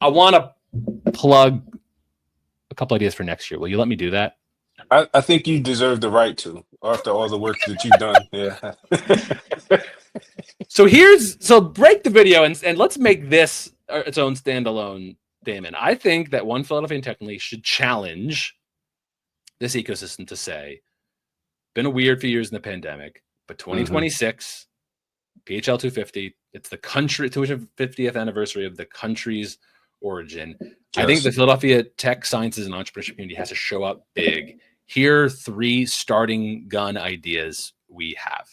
I want to plug a couple ideas for next year. Will you let me do that? I think you deserve the right to after all the work that you've done. Yeah. So break the video and let's make this its own standalone, Damon. I think that One Philadelphia technically should challenge this ecosystem to say, been a weird few years in the pandemic, but 2026, PHL 250, it's the country 250th anniversary of the country's origin. Yes. I think the Philadelphia tech, sciences, and entrepreneurship community has to show up big. Here are 3 starting gun ideas we have.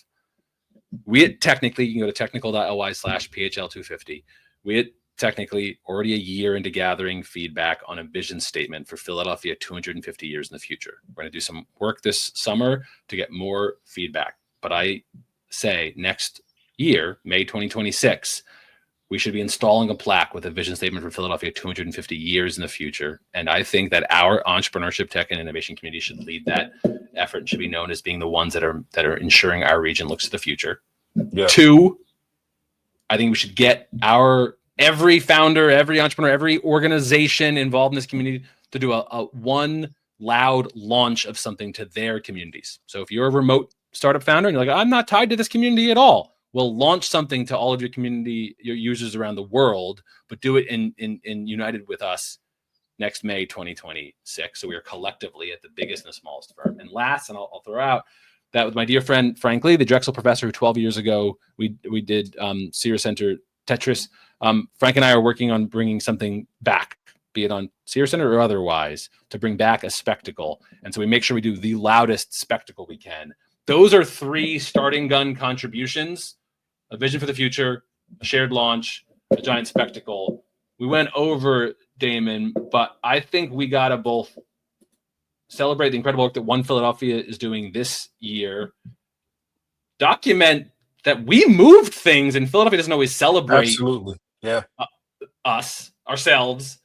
We at Technically, you can go to technical.ly/PHL250. We at Technically already a year into gathering feedback on a vision statement for Philadelphia 250 years in the future. We're going to do some work this summer to get more feedback. But I say next year, May 2026, we should be installing a plaque with a vision statement for Philadelphia 250 years in the future. And I think that our entrepreneurship, tech, and innovation community should lead that effort and should be known as being the ones that are ensuring our region looks to the future. Yeah. 2, I think we should get every founder, every entrepreneur, every organization involved in this community to do a one loud launch of something to their communities. So if you're a remote startup founder and you're like, I'm not tied to this community at all, we'll launch something to all of your community, your users around the world, but do it in united with us next May 2026. So we are collectively at the biggest and the smallest firm. And last, and I'll throw out that with my dear friend Frank Lee, the Drexel professor who 12 years ago we did Sierra Center Tetris. Frank and I are working on bringing something back, be it on Sierra Center or otherwise, to bring back a spectacle. And so we make sure we do the loudest spectacle we can. Those are 3 starting gun contributions: a vision for the future, a shared launch, a giant spectacle. We went over, Damon, but I think we got to both celebrate the incredible work that One Philadelphia is doing this year, document that we moved things, and Philadelphia doesn't always celebrate ourselves,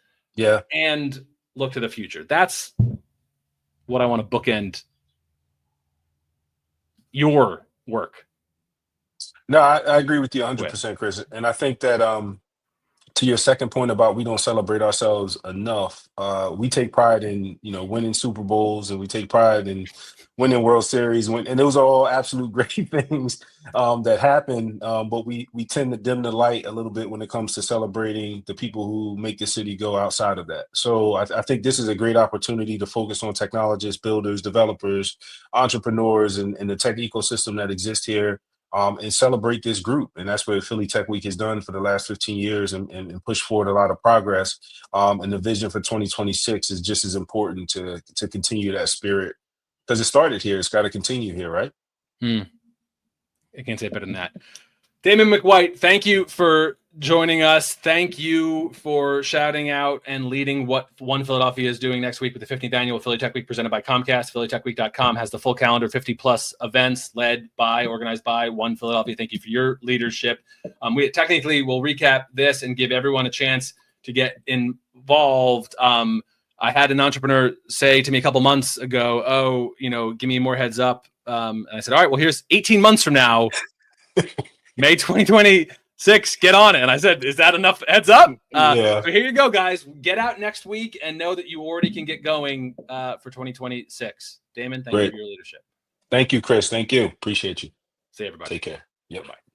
and look to the future. That's what I want to bookend your work. No, I agree with you 100%, Chris. And I think that to your second point about we don't celebrate ourselves enough, we take pride in, winning Super Bowls, and we take pride in winning World Series, and those are all absolute great things that happen. But we tend to dim the light a little bit when it comes to celebrating the people who make the city go outside of that. So I think this is a great opportunity to focus on technologists, builders, developers, entrepreneurs, and the tech ecosystem that exists here. And celebrate this group. And that's what Philly Tech Week has done for the last 15 years and push forward a lot of progress. And the vision for 2026 is just as important to continue that spirit, because it started here. It's got to continue here, right? I can't say it better than that. Damon McWhite, thank you for joining us. Thank you for shouting out and leading what One Philadelphia is doing next week with the 15th annual Philly Tech Week presented by Comcast. PhillyTechWeek.com has the full calendar, 50+ events organized by One Philadelphia. Thank you for your leadership. We technically will recap this and give everyone a chance to get involved. I had an entrepreneur say to me a couple months ago, give me more heads up. And I said, all right, well, here's 18 months from now, May 2026, get on it. And I said, is that enough heads up? So here you go, guys. Get out next week and know that you already can get going for 2026. Damon, thank you for your leadership. Thank you, Chris. Thank you. Appreciate you. See you, everybody. Take care. Yep. Bye.